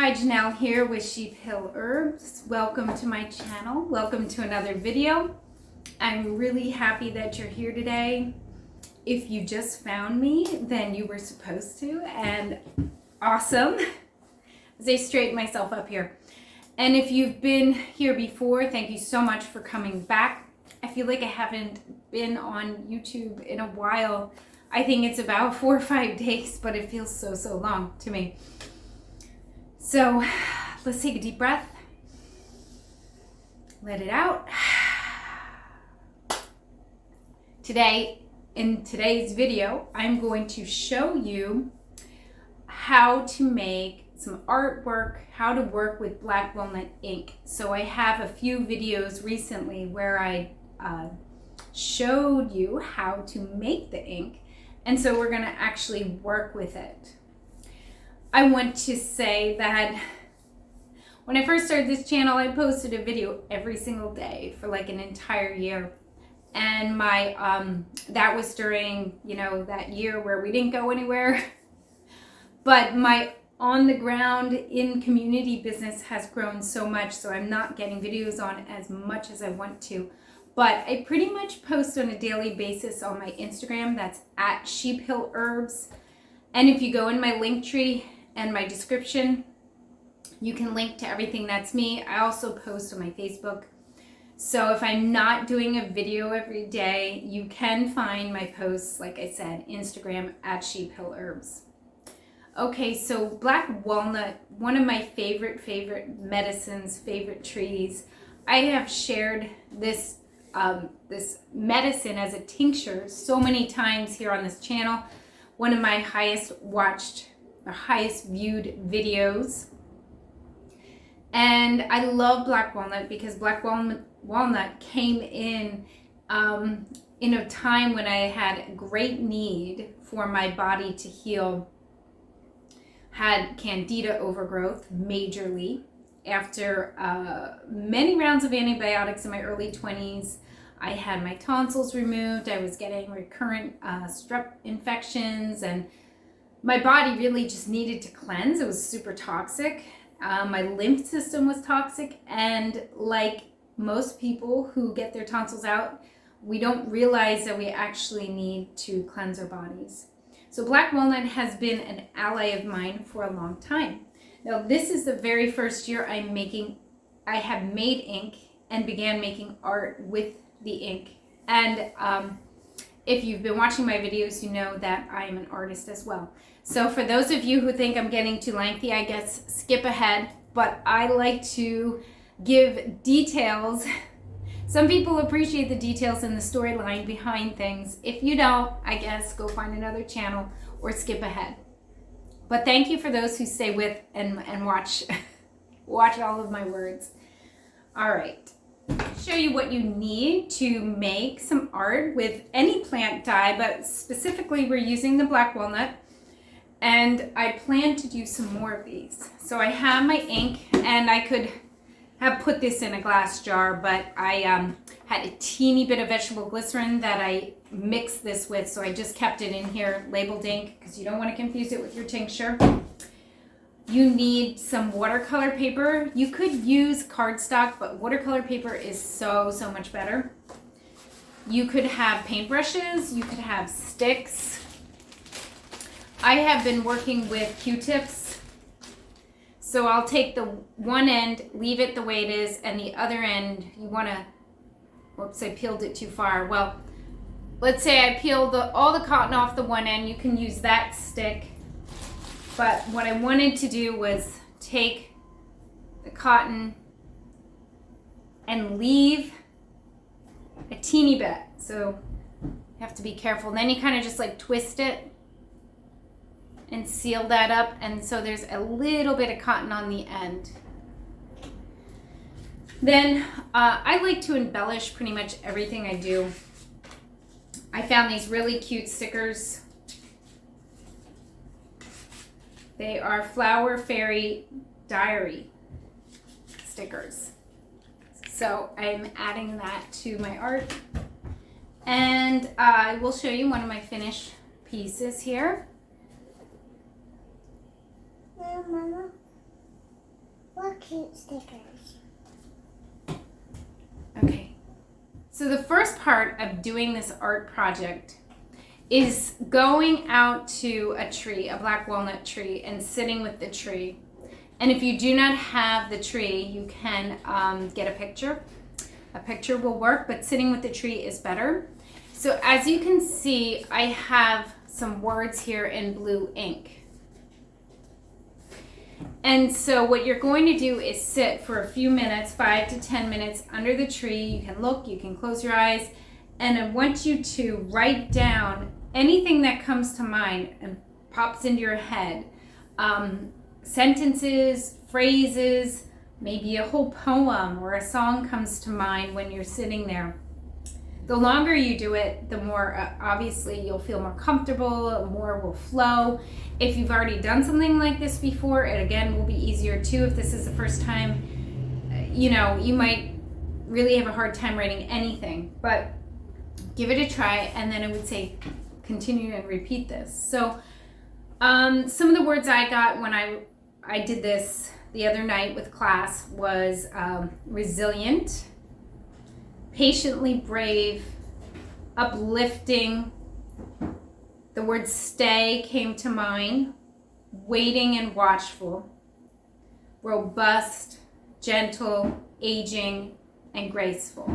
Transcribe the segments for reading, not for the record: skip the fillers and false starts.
Hi, Janelle here with Sheep Hill Herbs. Welcome to my channel. Welcome to another video. I'm really happy that you're here today. If you just found me, then you were supposed to, and awesome. As I straighten myself up here. And if you've been here before, thank you so much for coming back. I feel like I haven't been on YouTube in a while. I think it's about 4 or 5 days, but it feels so long to me. So let's take a deep breath. Let it out. Today, in today's video, I'm going to show you how to make some artwork, how to work with black walnut ink. So I have a few videos recently where I showed you how to make the ink. And so we're gonna actually work with it. I want to say that when I first started this channel, I posted a video every single day for like an entire year. And my that was during, that year where we didn't go anywhere. But my on the ground in community business has grown so much, so I'm not getting videos on as much as I want to. But I pretty much post on a daily basis on my Instagram. That's at Sheep Hill Herbs. And if you go in my link tree and my description, you can link to everything that's me. I also post on my Facebook. So if I'm not doing a video every day, you can find my posts, like I said, Instagram at Sheep Hill Herbs. Okay, so black walnut, one of my favorite medicines, favorite trees. I have shared this this medicine as a tincture so many times here on this channel. One of my highest watched or highest viewed videos. And I love black walnut because black walnut came in a time when I had great need for my body to heal. Had candida overgrowth majorly. After many rounds of antibiotics in my early 20s, I had my tonsils removed. I was getting recurrent strep infections, and my body really just needed to cleanse. It was super toxic. My lymph system was toxic, and like most people who get their tonsils out, we don't realize that we actually need to cleanse our bodies. So black walnut has been an ally of mine for a long time. Now this is the very first year I have made ink and began making art with the ink. And if you've been watching my videos, you know that I am an artist as well. So for those of you who think I'm getting too lengthy, I guess skip ahead, but I like to give details. Some people appreciate the details and the storyline behind things. If you don't, I guess go find another channel or skip ahead. But thank you for those who stay with and watch all of my words. All right. Show you what you need to make some art with any plant dye, but specifically we're using the black walnut, and I plan to do some more of these. So I have my ink, and I could have put this in a glass jar, but I had a teeny bit of vegetable glycerin that I mixed this with, so I just kept it in here labeled ink because you don't want to confuse it with your tincture. You need some watercolor paper. You could use cardstock, but watercolor paper is so much better. You could have paintbrushes. You could have sticks. I have been working with Q-tips. So I'll take the one end, leave it the way it is, and the other end, you want to, whoops, I peeled it too far. Well, let's say I peeled all the cotton off the one end. You can use that stick. But what I wanted to do was take the cotton and leave a teeny bit. So you have to be careful. Then you kind of just like twist it and seal that up. And so there's a little bit of cotton on the end. Then I like to embellish pretty much everything I do. I found these really cute stickers. They are Flower Fairy Diary stickers. So I'm adding that to my art. And I will show you one of my finished pieces here. Mama. cute stickers. Okay. So the first part of doing this art project is going out to a tree, a black walnut tree, and sitting with the tree. And if you do not have the tree, you can get a picture. A picture will work, but sitting with the tree is better. So as you can see, I have some words here in blue ink. And so what you're going to do is sit for a few minutes, 5 to 10 minutes under the tree. You can look, you can close your eyes, and I want you to write down anything that comes to mind and pops into your head. Sentences, phrases, maybe a whole poem or a song comes to mind when you're sitting there. The longer you do it, the more obviously you'll feel more comfortable, more will flow. If you've already done something like this before, it again will be easier too. If this is the first time, you might really have a hard time writing anything, but give it a try, and then I would say continue and repeat this. So some of the words I got when I did this the other night with class was resilient, patiently brave, uplifting. The word stay came to mind, waiting and watchful, robust, gentle, aging, and graceful.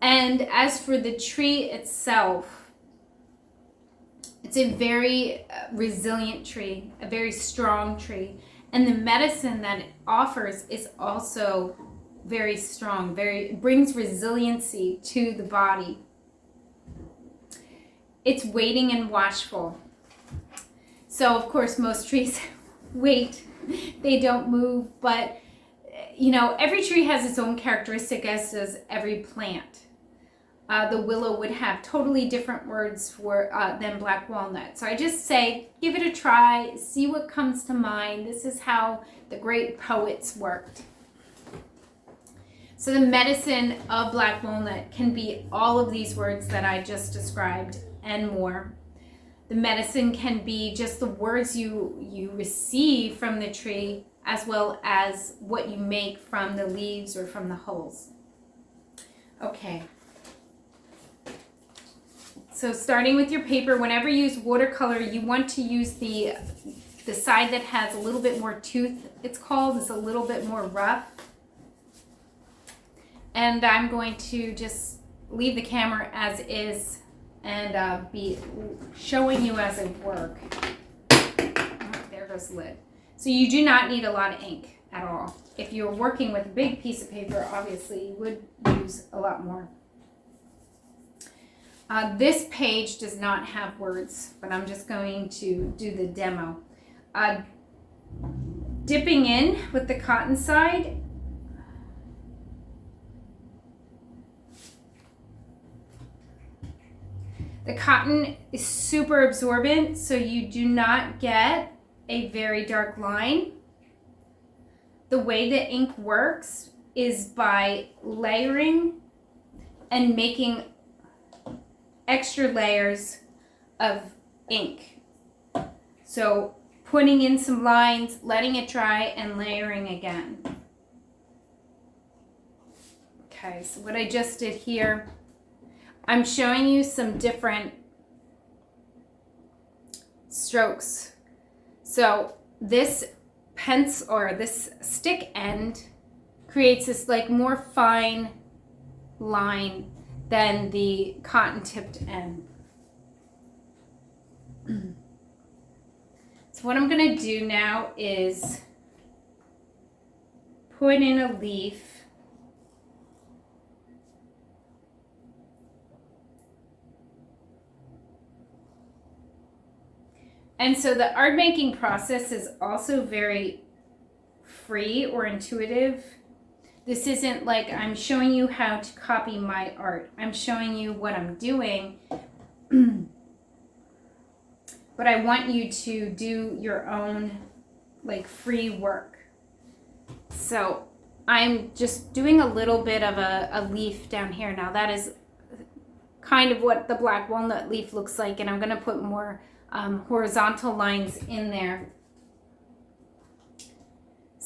And as for the tree itself, it's a very resilient tree, a very strong tree. And the medicine that it offers is also very strong, brings resiliency to the body. It's waiting and watchful. So of course most trees wait, they don't move, but every tree has its own characteristic, as does every plant. The willow would have totally different words for than black walnut. So I just say, give it a try, see what comes to mind. This is how the great poets worked. So the medicine of black walnut can be all of these words that I just described and more. The medicine can be just the words you receive from the tree, as well as what you make from the leaves or from the hulls. Okay. So starting with your paper, whenever you use watercolor, you want to use the side that has a little bit more tooth, it's called. It's a little bit more rough. And I'm going to just leave the camera as is and be showing you as I work. Oh, there goes the lid. So you do not need a lot of ink at all. If you're working with a big piece of paper, obviously you would use a lot more. This page does not have words, but I'm just going to do the demo. Dipping in with the cotton side. The cotton is super absorbent, so you do not get a very dark line. The way the ink works is by layering and making extra layers of ink. So putting in some lines, letting it dry, and layering again. Okay, so what I just did here, I'm showing you some different strokes. So this pencil or this stick end creates this like more fine line than the cotton tipped end. So what I'm going to do now is put in a leaf. And so the art making process is also very free or intuitive. This isn't like I'm showing you how to copy my art. I'm showing you what I'm doing. But I want you to do your own like free work. So I'm just doing a little bit of a leaf down here. Now that is kind of what the black walnut leaf looks like, and I'm going to put more horizontal lines in there.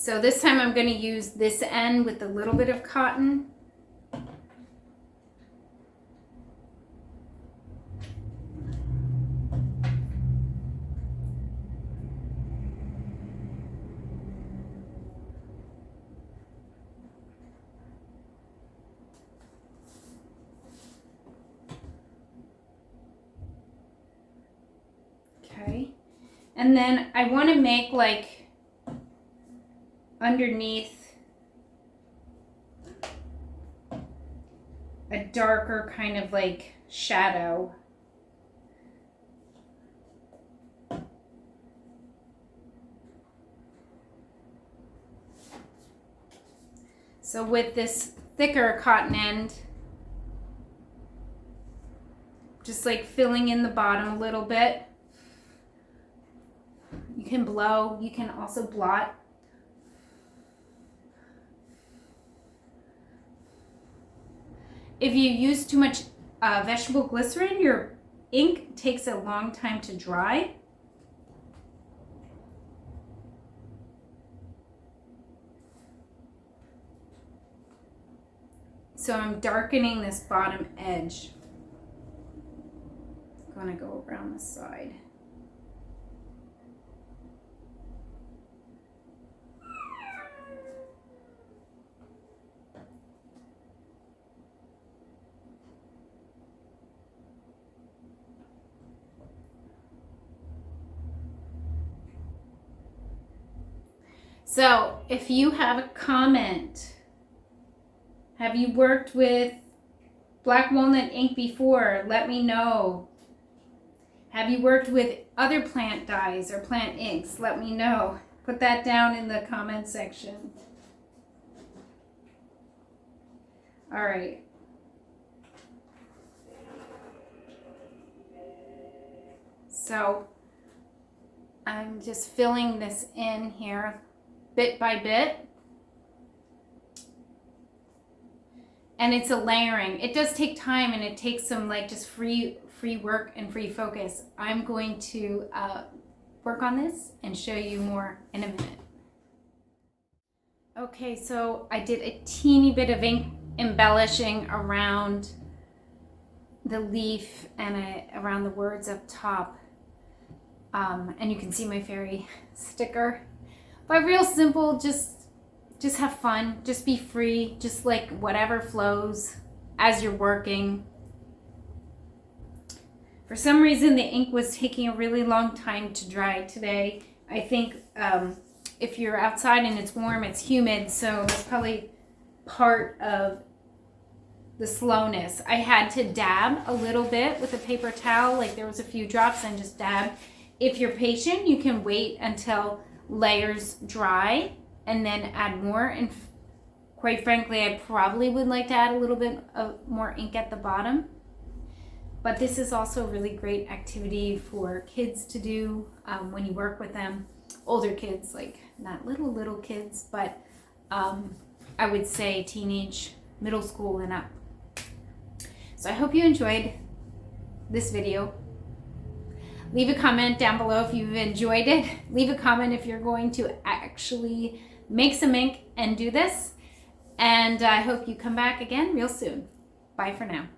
So this time I'm going to use this end with a little bit of cotton. Okay. And then I want to make like underneath a darker kind of like shadow. So with this thicker cotton end, just like filling in the bottom a little bit. You can blow, you can also blot. If you use too much vegetable glycerin, your ink takes a long time to dry. So I'm darkening this bottom edge. I'm going to go around the side. So if you have a comment, have you worked with black walnut ink before? Let me know. Have you worked with other plant dyes or plant inks? Let me know. Put that down in the comment section. All right. So I'm just filling this in here bit by bit. And it's a layering. It does take time, and it takes some like just free work and free focus. I'm going to work on this and show you more in a minute. Okay, so I did a teeny bit of ink embellishing around the leaf and around the words up top. And you can see my fairy sticker. But real simple, just have fun, just be free, just like whatever flows as you're working. For some reason, the ink was taking a really long time to dry today. I think if you're outside and it's warm, it's humid, so that's probably part of the slowness. I had to dab a little bit with a paper towel, like there was a few drops and just dab. If you're patient, you can wait until layers dry and then add more. And quite frankly, I probably would like to add a little bit of more ink at the bottom. But this is also a really great activity for kids to do when you work with them. Older kids, like not little kids, but I would say teenage, middle school and up. So I hope you enjoyed this video. Leave a comment down below if you've enjoyed it. Leave a comment if you're going to actually make some ink and do this. And I hope you come back again real soon. Bye for now.